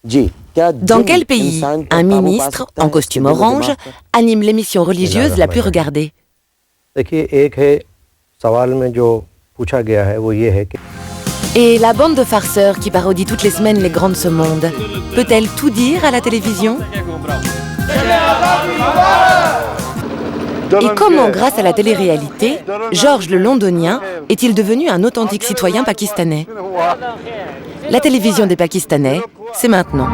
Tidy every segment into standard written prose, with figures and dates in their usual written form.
Dans quel pays un ministre, en costume orange, anime l'émission religieuse la plus regardée? Et la bande de farceurs qui parodie toutes les semaines les grands de ce monde, peut-elle tout dire à la télévision? Et comment, grâce à la télé-réalité, Georges le Londonien est-il devenu un authentique citoyen pakistanais? La télévision des Pakistanais, c'est maintenant.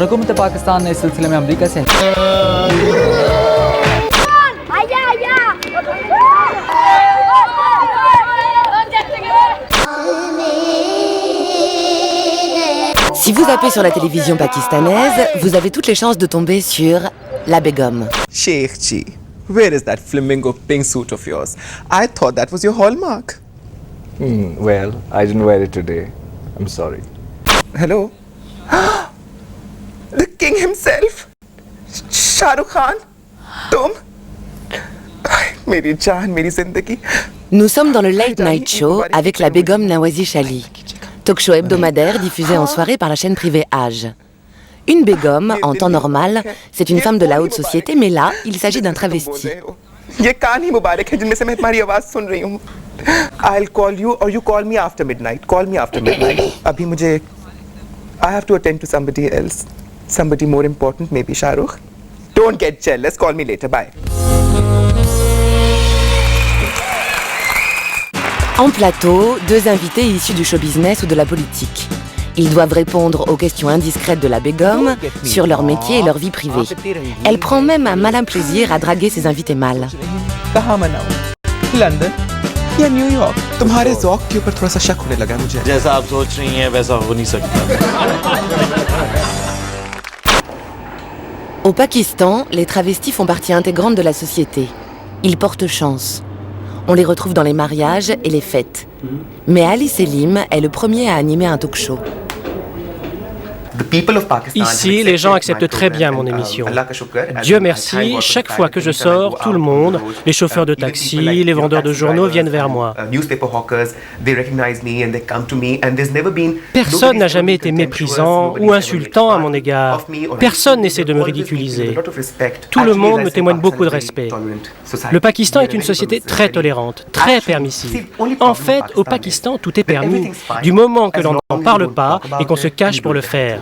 हुकूमत पाकिस्तान ने इस सिलसिले में अमेरिका से Si vous zappez sur la télévision pakistanaise, vous avez toutes les chances de tomber sur la Begum. Sheikh Ji, where is that flamingo pink suit of yours? I thought that was your hallmark. Well, I didn't wear it today. I'm sorry. Hello? The king himself? Shah Rukh Khan? Tom? Meri jaan, meri zindagi. Nous sommes dans le Late Night Show avec la Begum Nawazish Ali, talk show hebdomadaire diffusé en soirée par la chaîne privée Age. Une Begum, en temps normal, c'est une femme de la haute société, mais là, il s'agit d'un travesti. ये कान ही मुबारक है जिनमें से मैं तुम्हारी आवाज सुन रही हूँ. I'll call you or you call me after midnight. Call me after midnight. अभी मुझे I have to attend to somebody else. Somebody more important, maybe Shah Rukh. Don't get jealous. Call me later. Bye. En plateau, deux invités issus du show business ou de la politique. Ils doivent répondre aux questions indiscrètes de la Begum sur leur métier et leur vie privée. Elle prend même un malin plaisir à draguer ses invités mâles. London या न्यूयॉर्क? तुम्हारे ज़ौक़ के ऊपर थोड़ा सा शक होने लगा मुझे. जैसा आप सोच रही हैं वैसा हो नहीं सकता. Au Pakistan, les travestis font partie intégrante de la société. Ils portent chance. On les retrouve dans les mariages et les fêtes. Mais Ali Selim est le premier à animer un talk show. Ici, les gens acceptent très bien mon émission. Dieu merci, chaque fois que je sors, tout le monde, les chauffeurs de taxi, les vendeurs de journaux viennent vers moi. Personne n'a jamais été méprisant ou insultant à mon égard. Personne n'essaie de me ridiculiser. Tout le monde me témoigne beaucoup de respect. Le Pakistan est une société très tolérante, très permissive. En fait, au Pakistan, tout est permis, du moment que l'on n'en parle pas et qu'on se cache pour le faire.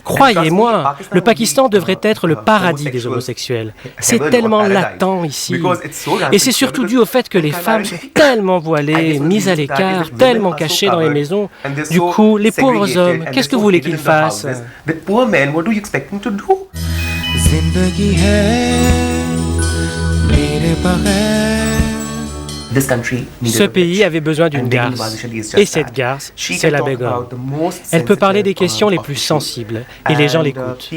Croyez-moi, le Pakistan devrait être le paradis des homosexuels. C'est tellement latent ici. Et c'est surtout dû au fait que les femmes sont tellement voilées, mises à l'écart, tellement cachées dans les maisons. Du coup, les pauvres hommes, qu'est-ce que vous voulez qu'ils fassent? Ce pays avait besoin d'une garce, et cette garce, c'est la Begum. Elle peut parler des questions les plus sensibles, et les gens l'écoutent.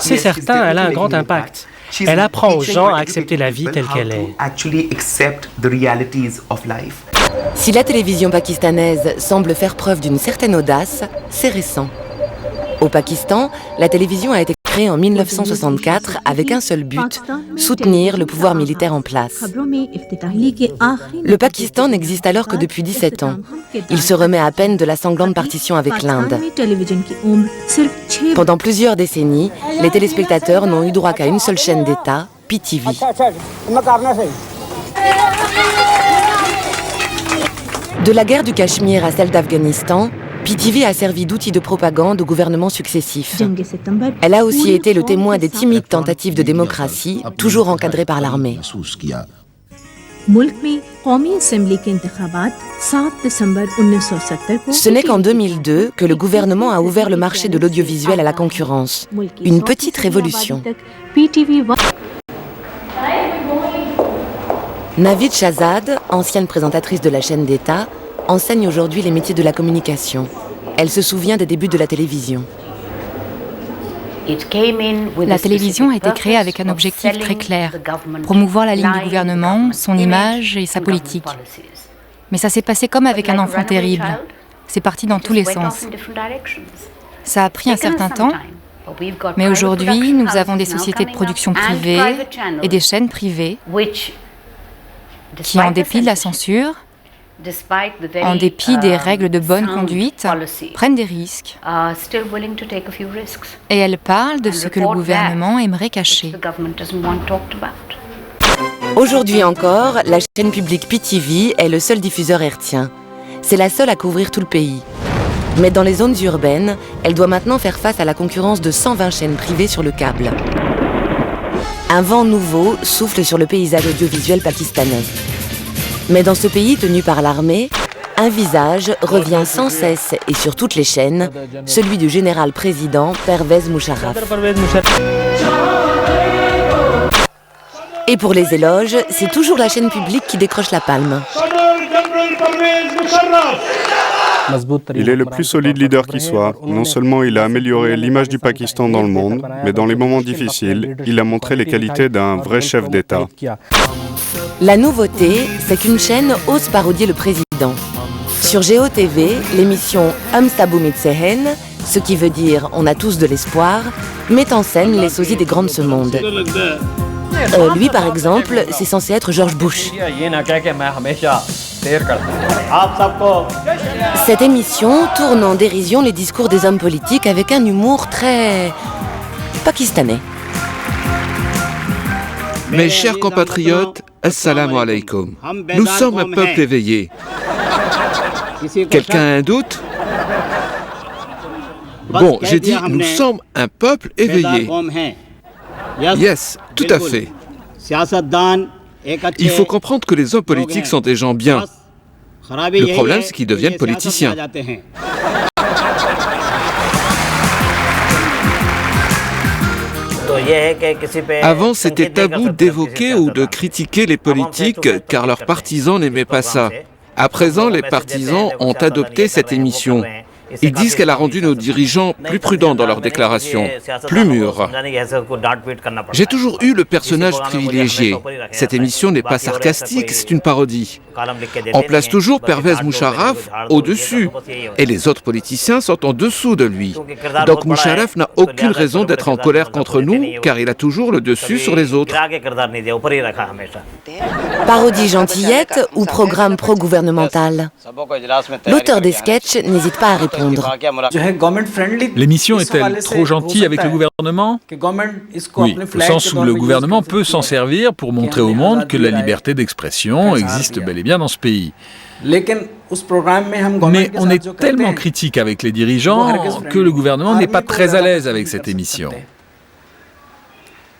C'est certain, elle a un grand impact. Elle apprend aux gens à accepter la vie telle qu'elle est. Si la télévision pakistanaise semble faire preuve d'une certaine audace, c'est récent. Au Pakistan, la télévision a été créée en 1964 avec un seul but, soutenir le pouvoir militaire en place. Le Pakistan n'existe alors que depuis 17 ans. Il se remet à peine de la sanglante partition avec l'Inde. Pendant plusieurs décennies, les téléspectateurs n'ont eu droit qu'à une seule chaîne d'État, PTV. De la guerre du Cachemire à celle d'Afghanistan, PTV a servi d'outil de propagande aux gouvernements successifs. Elle a aussi été le témoin des timides tentatives de démocratie, toujours encadrées par l'armée. Ce n'est qu'en 2002 que le gouvernement a ouvert le marché de l'audiovisuel à la concurrence. Une petite révolution. Navid Shahzad, ancienne présentatrice de la chaîne d'État, enseigne aujourd'hui les métiers de la communication. Elle se souvient des débuts de la télévision. La télévision a été créée avec un objectif très clair, promouvoir la ligne du gouvernement, son image et sa politique. Mais ça s'est passé comme avec un enfant terrible. C'est parti dans tous les sens. Ça a pris un certain temps, mais aujourd'hui, nous avons des sociétés de production privées et des chaînes privées qui, en dépit de la censure, en dépit des règles de bonne conduite, prennent des risques. Et elles parlent de ce que le gouvernement aimerait cacher. Aujourd'hui encore, la chaîne publique PTV est le seul diffuseur hertzien. C'est la seule à couvrir tout le pays. Mais dans les zones urbaines, elle doit maintenant faire face à la concurrence de 120 chaînes privées sur le câble. Un vent nouveau souffle sur le paysage audiovisuel pakistanais. Mais dans ce pays tenu par l'armée, un visage revient sans cesse et sur toutes les chaînes, celui du général-président Pervez Musharraf. Et pour les éloges, c'est toujours la chaîne publique qui décroche la palme. Il est le plus solide leader qui soit. Non seulement il a amélioré l'image du Pakistan dans le monde, mais dans les moments difficiles, il a montré les qualités d'un vrai chef d'État. La nouveauté, c'est qu'une chaîne ose parodier le président. Sur GeoTV, l'émission Sabu Mitsehen, ce qui veut dire On a tous de l'espoir, met en scène les sosies des grands de ce monde. Lui, par exemple, c'est censé être George Bush. Cette émission tourne en dérision les discours des hommes politiques avec un humour très pakistanais. Mes chers compatriotes, assalamu alaikum. Nous sommes un peuple éveillé. Quelqu'un a un doute? Bon, j'ai dit, nous sommes un peuple éveillé. Yes, tout à fait. Il faut comprendre que les hommes politiques sont des gens bien. Le problème, c'est qu'ils deviennent politiciens. Avant, c'était tabou d'évoquer ou de critiquer les politiques car leurs partisans n'aimaient pas ça. À présent, les partisans ont adopté cette émission. Ils disent qu'elle a rendu nos dirigeants plus prudents dans leurs déclarations, plus mûrs. J'ai toujours eu le personnage privilégié. Cette émission n'est pas sarcastique, c'est une parodie. On place toujours Pervez Musharraf au-dessus, et les autres politiciens sont en dessous de lui. Donc Musharraf n'a aucune raison d'être en colère contre nous, car il a toujours le dessus sur les autres. Parodie gentillette ou programme pro-gouvernemental? L'auteur des sketchs n'hésite pas à répondre. L'émission est-elle trop gentille avec le gouvernement? Oui, au sens où le gouvernement peut s'en servir pour montrer au monde que la liberté d'expression existe bel et bien dans ce pays. Mais on est tellement critique avec les dirigeants que le gouvernement n'est pas très à l'aise avec cette émission.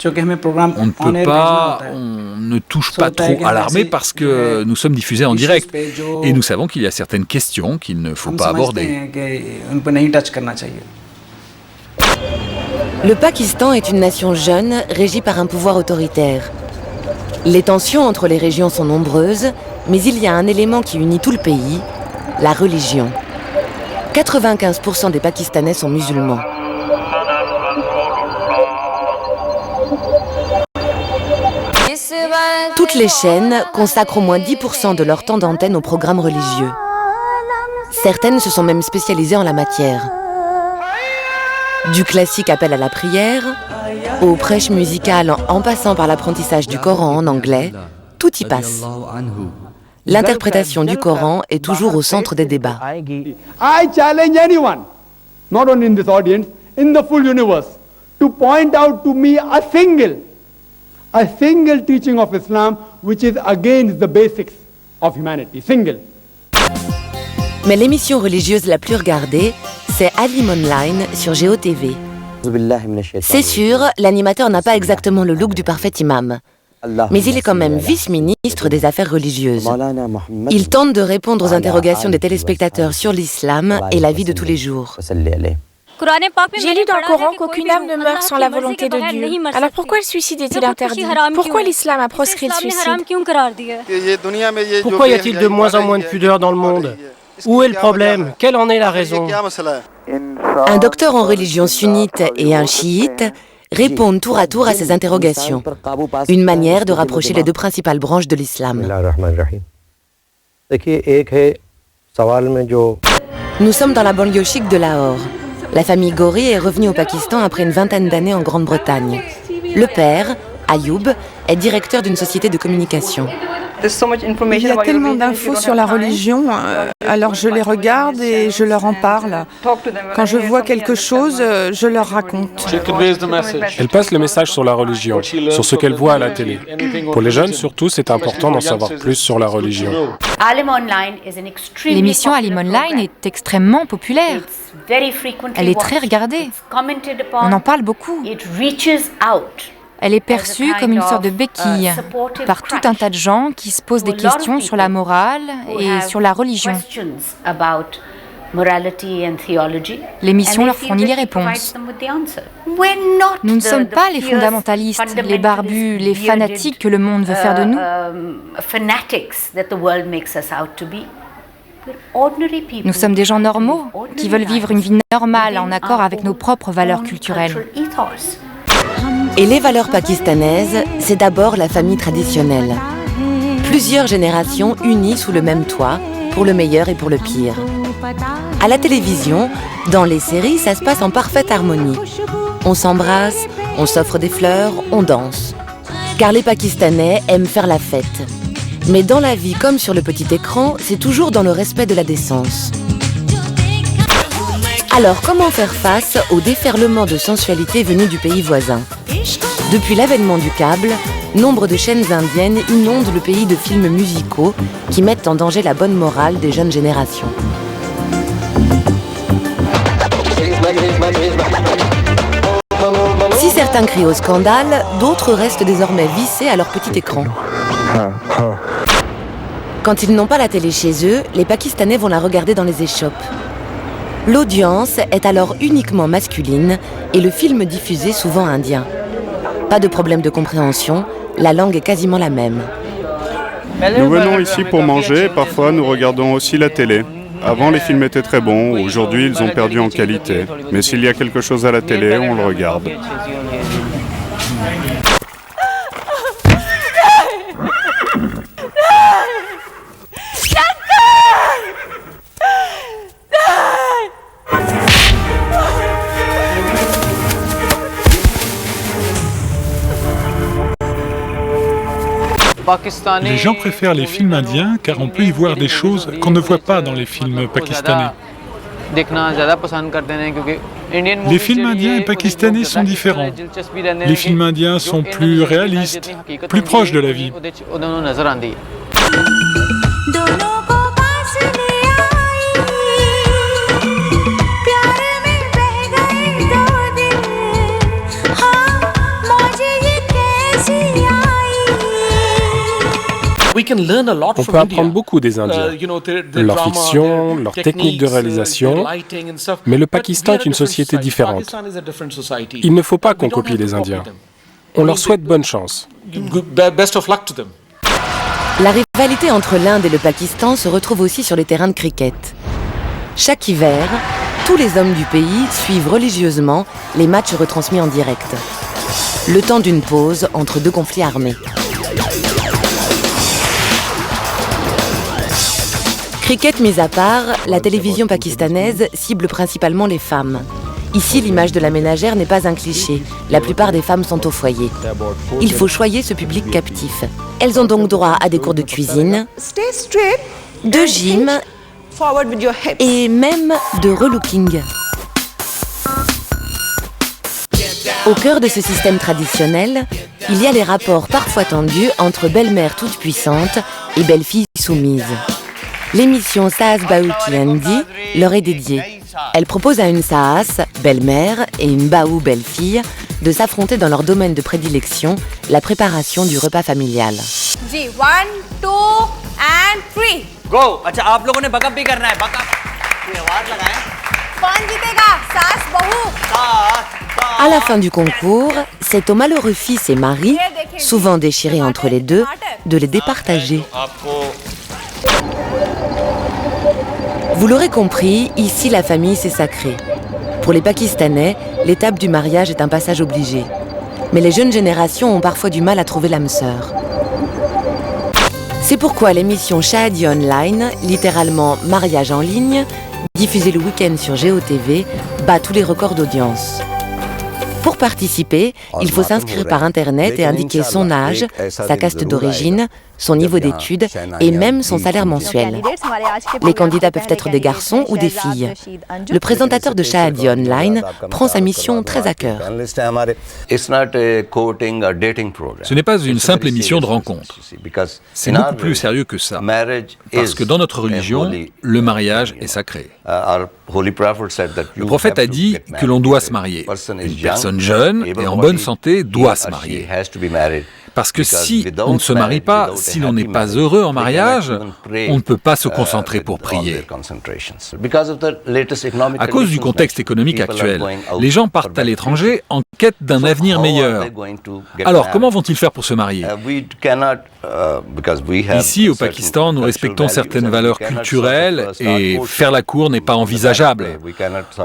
On ne peut pas, on ne touche pas trop à l'armée parce que nous sommes diffusés en direct et nous savons qu'il y a certaines questions qu'il ne faut pas aborder. Le Pakistan est une nation jeune, régie par un pouvoir autoritaire. Les tensions entre les régions sont nombreuses, mais il y a un élément qui unit tout le pays, la religion. 95% des Pakistanais sont musulmans. Toutes les chaînes consacrent au moins 10% de leur temps d'antenne aux programmes religieux. Certaines se sont même spécialisées en la matière. Du classique appel à la prière, aux prêches musicales en passant par l'apprentissage du Coran en anglais, tout y passe. L'interprétation du Coran est toujours au centre des débats. I challenge anyone, not only in this audience, in the full universe, to point out to me a single teaching of Islam which is against the basics of humanity. Single. Mais l'émission religieuse la plus regardée, c'est Alim Online sur GeoTV. C'est sûr, l'animateur n'a pas exactement le look du parfait imam. Mais il est quand même vice-ministre des Affaires religieuses. Il tente de répondre aux interrogations des téléspectateurs sur l'islam et la vie de tous les jours. J'ai lu dans le Coran qu'aucune âme ne meurt sans la volonté de Dieu. Alors pourquoi le suicide est-il interdit? Pourquoi l'islam a proscrit le suicide? Pourquoi y a-t-il de moins en moins de pudeur dans le monde? Où est le problème? Quelle en est la raison? Un docteur en religion sunnite et un chiite répondent tour à tour à ces interrogations. Une manière de rapprocher les deux principales branches de l'islam. Nous sommes dans la banlieue chic de Lahore. La famille Ghori est revenue au Pakistan après une vingtaine d'années en Grande-Bretagne. Le père, Ayoub, est directeur d'une société de communication. Il y a tellement d'infos sur la religion, alors je les regarde et je leur en parle. Quand je vois quelque chose, je leur raconte. Elle passe le message sur la religion, sur ce qu'elle voit à la télé. Pour les jeunes, surtout, c'est important d'en savoir plus sur la religion. L'émission Alim Online est extrêmement populaire. Elle est très regardée. On en parle beaucoup. Elle est perçue comme une sorte de béquille par tout un tas de gens qui se posent des questions sur la morale et sur la religion. L'émission leur fournit les réponses. Nous ne sommes pas les fondamentalistes, les barbus, les fanatiques que le monde veut faire de nous. Nous sommes des gens normaux qui veulent vivre une vie normale en accord avec nos propres valeurs culturelles. Et les valeurs pakistanaises, c'est d'abord la famille traditionnelle. Plusieurs générations unies sous le même toit, pour le meilleur et pour le pire. À la télévision, dans les séries, ça se passe en parfaite harmonie. On s'embrasse, on s'offre des fleurs, on danse. Car les Pakistanais aiment faire la fête. Mais dans la vie comme sur le petit écran, c'est toujours dans le respect de la décence. Alors comment faire face au déferlement de sensualité venu du pays voisin? Depuis l'avènement du câble, nombre de chaînes indiennes inondent le pays de films musicaux qui mettent en danger la bonne morale des jeunes générations. Si certains crient au scandale, d'autres restent désormais vissés à leur petit écran. Quand ils n'ont pas la télé chez eux, les Pakistanais vont la regarder dans les échoppes. L'audience est alors uniquement masculine et le film diffusé souvent indien. Pas de problème de compréhension, la langue est quasiment la même. Nous venons ici pour manger et parfois nous regardons aussi la télé. Avant, les films étaient très bons, aujourd'hui ils ont perdu en qualité. Mais s'il y a quelque chose à la télé, on le regarde. Les gens préfèrent les films indiens car on peut y voir des choses qu'on ne voit pas dans les films pakistanais. Les films indiens et pakistanais sont différents. Les films indiens sont plus réalistes, plus proches de la vie. On peut apprendre beaucoup des Indiens, leur fiction, leur technique de réalisation, mais le Pakistan est une société différente. Il ne faut pas qu'on copie les Indiens. On leur souhaite bonne chance. La rivalité entre l'Inde et le Pakistan se retrouve aussi sur les terrains de cricket. Chaque hiver, tous les hommes du pays suivent religieusement les matchs retransmis en direct. Le temps d'une pause entre deux conflits armés. Cricket mis à part, la télévision pakistanaise cible principalement les femmes. Ici, l'image de la ménagère n'est pas un cliché. La plupart des femmes sont au foyer. Il faut choyer ce public captif. Elles ont donc droit à des cours de cuisine, de gym et même de relooking. Au cœur de ce système traditionnel, il y a les rapports parfois tendus entre belle-mère toute puissante et belle-fille soumise. L'émission Saas Bahu Ki Handi leur est dédiée. Elle propose à une Saas, belle-mère, et une Bahu, belle-fille, de s'affronter dans leur domaine de prédilection, la préparation du repas familial. जी 1, 2 and 3 Go. अच्छा आप लोगों ने बकअप भी करना है बकअप ये आवाज लगाएं कौन जीतेगा सास बहू À la fin du concours, c'est au malheureux fils et mari, souvent déchirés entre les deux, de les départager. Vous l'aurez compris, ici la famille c'est sacré. Pour les Pakistanais, l'étape du mariage est un passage obligé. Mais les jeunes générations ont parfois du mal à trouver l'âme sœur. C'est pourquoi l'émission Shahadi Online, littéralement mariage en ligne, diffusée le week-end sur GeoTV, bat tous les records d'audience. Pour participer, il faut s'inscrire par Internet et indiquer son âge, sa caste d'origine, son niveau d'études et même son salaire mensuel. Les candidats peuvent être des garçons ou des filles. Le présentateur de Shahadi Online prend sa mission très à cœur. Ce n'est pas une simple émission de rencontre. C'est beaucoup plus sérieux que ça. Parce que dans notre religion, le mariage est sacré. Le prophète a dit que l'on doit se marier. Une personne jeune et en bonne santé doit se marier. Parce que si on ne se marie pas, si l'on n'est pas heureux en mariage, on ne peut pas se concentrer pour prier. À cause du contexte économique actuel, les gens partent à l'étranger en quête d'un avenir meilleur. Alors, comment vont-ils faire pour se marier? Ici, au Pakistan, nous respectons certaines valeurs culturelles et faire la cour n'est pas envisageable.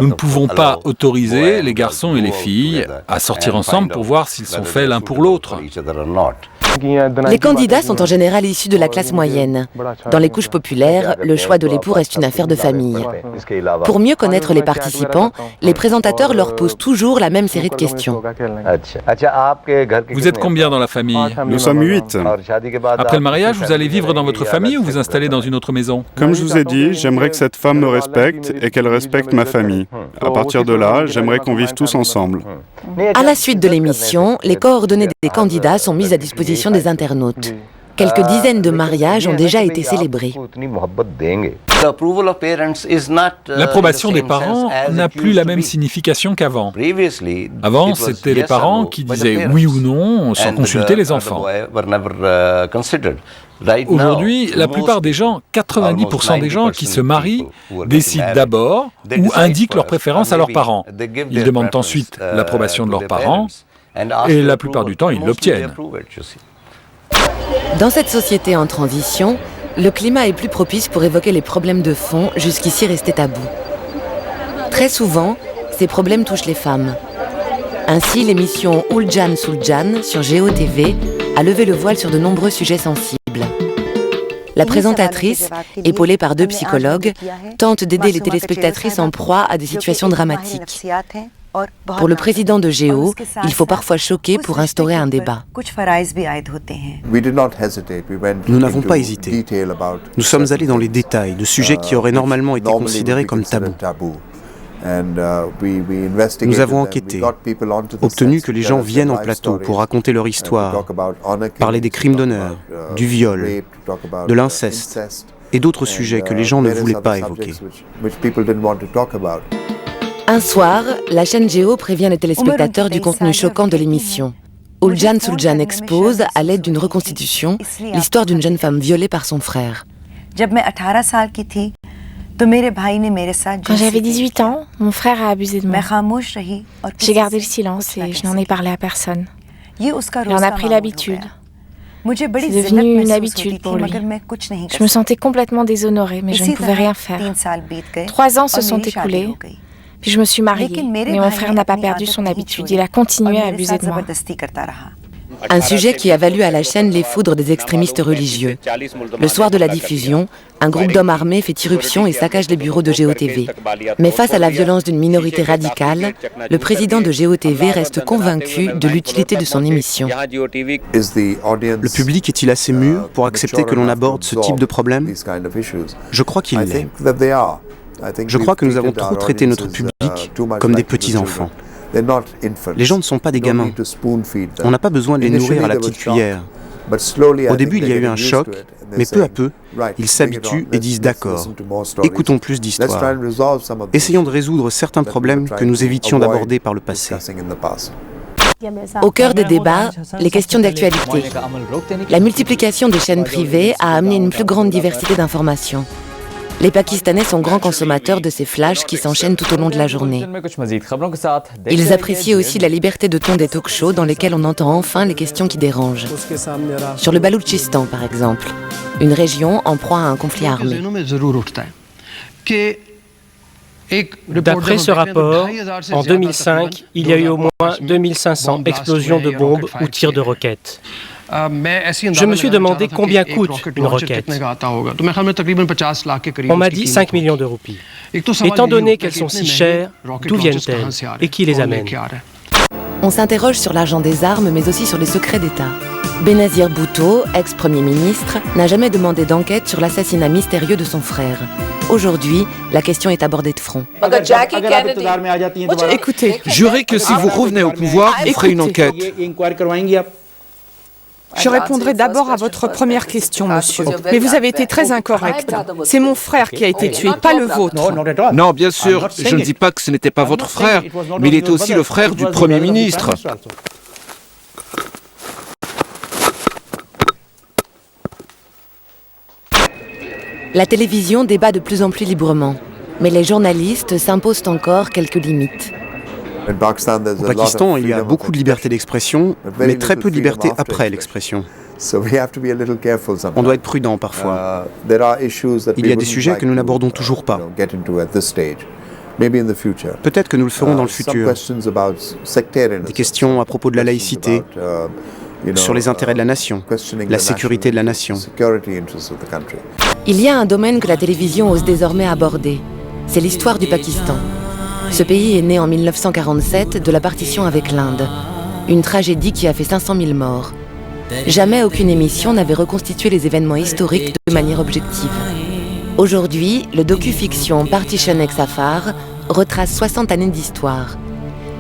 Nous ne pouvons pas autoriser les garçons et les filles à sortir ensemble pour voir s'ils sont faits l'un pour l'autre. Les candidats sont en général issus de la classe moyenne. Dans les couches populaires, le choix de l'époux reste une affaire de famille. Pour mieux connaître les participants, les présentateurs leur posent toujours la même série de questions. Vous êtes combien dans la famille? Nous sommes 8. Après le mariage, vous allez vivre dans votre famille ou vous installer dans une autre maison? Comme je vous ai dit, j'aimerais que cette femme me respecte et qu'elle respecte ma famille. À partir de là, j'aimerais qu'on vive tous ensemble. À la suite de l'émission, les coordonnées des candidats sont mises à disposition des internautes. Quelques dizaines de mariages ont déjà été célébrés. L'approbation des parents n'a plus la même signification qu'avant. Avant, c'était les parents qui disaient oui ou non sans consulter les enfants. Aujourd'hui, la plupart des gens, 90% des gens qui se marient, décident d'abord ou indiquent leurs préférences à leurs parents. Ils demandent ensuite l'approbation de leurs parents et la plupart du temps, ils l'obtiennent. Dans cette société en transition, le climat est plus propice pour évoquer les problèmes de fond jusqu'ici restés tabous. Très souvent, ces problèmes touchent les femmes. Ainsi, l'émission Uljan Suljan sur GeoTV a levé le voile sur de nombreux sujets sensibles. La présentatrice, épaulée par 2 psychologues, tente d'aider les téléspectatrices en proie à des situations dramatiques. Pour le président de Géo, il faut parfois choquer pour instaurer un débat. Nous n'avons pas hésité. Nous sommes allés dans les détails de sujets qui auraient normalement été considérés comme tabous. Nous avons enquêté, obtenu que les gens viennent en plateau pour raconter leur histoire, parler des crimes d'honneur, du viol, de l'inceste et d'autres sujets que les gens ne voulaient pas évoquer. Un soir, la chaîne Géo prévient les téléspectateurs du contenu choquant de l'émission. Uljan Suljan expose, à l'aide d'une reconstitution, l'histoire d'une jeune femme violée par son frère. Quand j'avais 18 ans, mon frère a abusé de moi. J'ai gardé le silence et je n'en ai parlé à personne. Il en a pris l'habitude. C'est devenu une habitude pour lui. Je me sentais complètement déshonorée, mais je ne pouvais rien faire. 3 ans se sont écoulés. Puis je me suis mariée, mais mon frère n'a pas perdu son habitude. Il a continué à abuser de moi. Un sujet qui a valu à la chaîne les foudres des extrémistes religieux. Le soir de la diffusion, un groupe d'hommes armés fait irruption et saccage les bureaux de GeoTV. Mais face à la violence d'une minorité radicale, le président de GeoTV reste convaincu de l'utilité de son émission. Le public est-il assez mûr pour accepter que l'on aborde ce type de problème? Je crois qu'il l'est. Je crois que nous avons trop traité notre public comme des petits-enfants. Les gens ne sont pas des gamins. On n'a pas besoin de les nourrir à la petite cuillère. Au début, il y a eu un choc, mais peu à peu, ils s'habituent et disent d'accord. Écoutons plus d'histoires. Essayons de résoudre certains problèmes que nous évitions d'aborder par le passé. Au cœur des débats, les questions d'actualité. La multiplication des chaînes privées a amené une plus grande diversité d'informations. Les Pakistanais sont grands consommateurs de ces flashs qui s'enchaînent tout au long de la journée. Ils apprécient aussi la liberté de ton des talk-shows dans lesquels on entend enfin les questions qui dérangent. Sur le Baloutchistan, par exemple, une région en proie à un conflit armé. D'après ce rapport, en 2005, il y a eu au moins 2500 explosions de bombes ou tirs de roquettes. Je me suis demandé combien coûte une roquette. On m'a dit 5 millions de roupies. Étant donné qu'elles sont si chères, d'où viennent-elles et qui les amène? On s'interroge sur l'argent des armes, mais aussi sur les secrets d'État. Benazir Bhutto, ex-premier ministre, n'a jamais demandé d'enquête sur l'assassinat mystérieux de son frère. Aujourd'hui, la question est abordée de front. Écoutez, jurez que si vous revenez au pouvoir, vous ferez une enquête. Je répondrai d'abord à votre première question, monsieur. Mais vous avez été très incorrect. C'est mon frère qui a été tué, pas le vôtre. Non, bien sûr, je ne dis pas que ce n'était pas votre frère, mais il était aussi le frère du Premier ministre. La télévision débat de plus en plus librement, mais les journalistes s'imposent encore quelques limites. Au Pakistan, il y a beaucoup de liberté d'expression, mais très peu de liberté après l'expression. On doit être prudent parfois. Il y a des sujets que nous n'abordons toujours pas. Peut-être que nous le ferons dans le futur. Des questions à propos de la laïcité, sur les intérêts de la nation, la sécurité de la nation. Il y a un domaine que la télévision ose désormais aborder. C'est l'histoire du Pakistan. Ce pays est né en 1947 de la partition avec l'Inde. Une tragédie qui a fait 500 000 morts. Jamais aucune émission n'avait reconstitué les événements historiques de manière objective. Aujourd'hui, le docu-fiction Partition Ex Afar retrace 60 années d'histoire.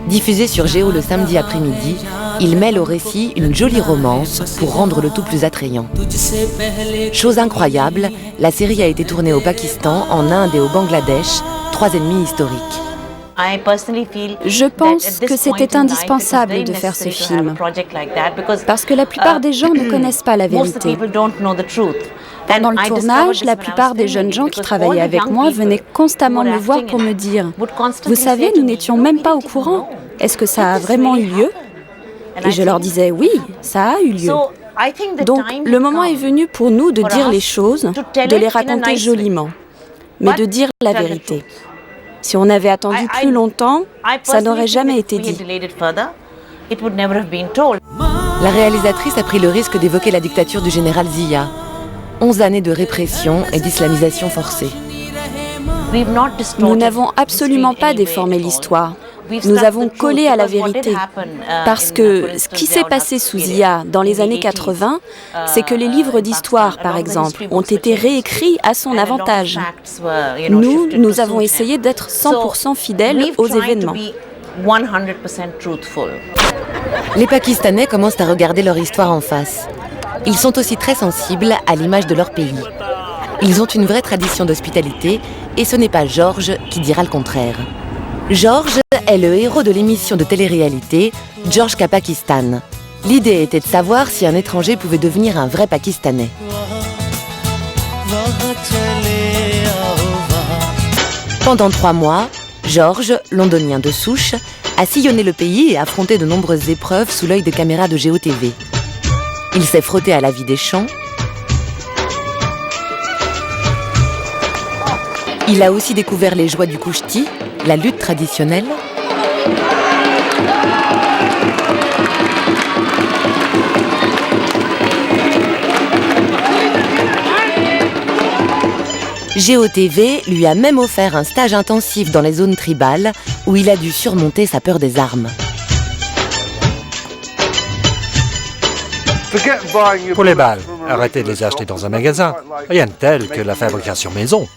Diffusé sur Géo le samedi après-midi, il mêle au récit une jolie romance pour rendre le tout plus attrayant. Chose incroyable, la série a été tournée au Pakistan, en Inde et au Bangladesh, 3 ennemis historiques. Je pense que c'était indispensable de faire ce film, parce que la plupart des gens ne connaissent pas la vérité. Pendant le tournage, la plupart des jeunes gens qui travaillaient avec moi venaient constamment me voir pour me dire « Vous savez, nous n'étions même pas au courant. Est-ce que ça a vraiment eu lieu ?» Et je leur disais « Oui, ça a eu lieu. » Donc, le moment est venu pour nous de dire les choses, de les raconter joliment, mais de dire la vérité. Si on avait attendu plus longtemps, ça n'aurait jamais été dit. La réalisatrice a pris le risque d'évoquer la dictature du général Zia. 11 années de répression et d'islamisation forcée. Nous n'avons absolument pas déformé l'histoire. Nous avons collé à la vérité. Parce que ce qui s'est passé sous Zia dans les années 80, c'est que les livres d'histoire, par exemple, ont été réécrits à son avantage. Nous avons essayé d'être 100% fidèles aux événements. Les Pakistanais commencent à regarder leur histoire en face. Ils sont aussi très sensibles à l'image de leur pays. Ils ont une vraie tradition d'hospitalité et ce n'est pas Georges qui dira le contraire. Georges est le héros de l'émission de télé-réalité Georges Ka Pakistan. L'idée était de savoir si un étranger pouvait devenir un vrai Pakistanais. Pendant 3 mois, Georges, londonien de souche, a sillonné le pays et affronté de nombreuses épreuves sous l'œil des caméras de Géo TV. Il s'est frotté à la vie des champs. Il a aussi découvert les joies du kushti, la lutte traditionnelle. Géo TV lui a même offert un stage intensif dans les zones tribales où il a dû surmonter sa peur des armes. Pour les balles, arrêtez de les acheter dans un magasin. Rien de tel que la fabrication maison.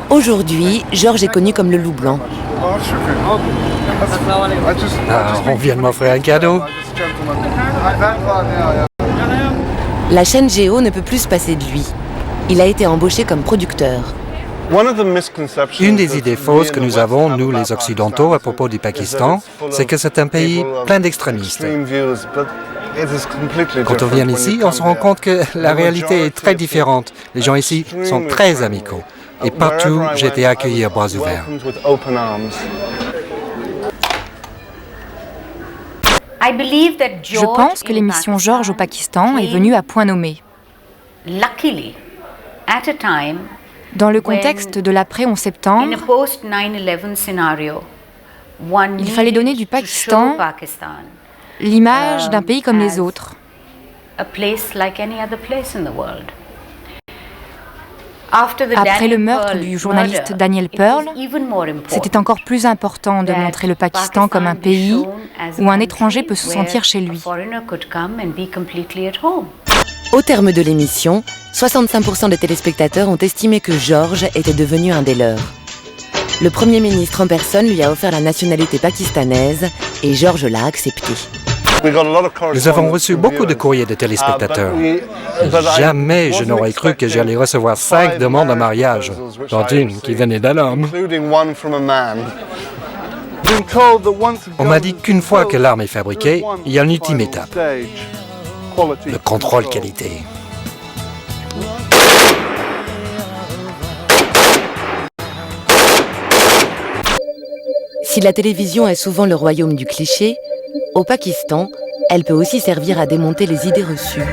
Aujourd'hui, Georges est connu comme le loup blanc. Ah, on vient de m'offrir un cadeau. La chaîne Géo ne peut plus se passer de lui. Il a été embauché comme producteur. Une des idées fausses que nous avons, nous les Occidentaux, à propos du Pakistan, c'est que c'est un pays plein d'extrémistes. Quand on vient ici, on se rend compte que la réalité est très différente. Les gens ici sont très amicaux. Et partout, j'ai été accueilli à bras ouverts. Je pense que l'émission Georges au Pakistan est venue à point nommé. Dans le contexte de l'après 11 septembre, il fallait donner du Pakistan l'image d'un pays comme les autres. Après le meurtre du journaliste Daniel Pearl, c'était encore plus important de montrer le Pakistan comme un pays où un étranger peut se sentir chez lui. Au terme de l'émission, 65% des téléspectateurs ont estimé que Georges était devenu un des leurs. Le Premier ministre en personne lui a offert la nationalité pakistanaise et Georges l'a accepté. Nous avons reçu beaucoup de courriers de téléspectateurs. Jamais je n'aurais cru que j'allais recevoir 5 demandes en mariage, dont une qui venait d'un homme. On m'a dit qu'une fois que l'arme est fabriquée, il y a une ultime étape. Le contrôle qualité. Si la télévision est souvent le royaume du cliché, au Pakistan, elle peut aussi servir à démonter les idées reçues.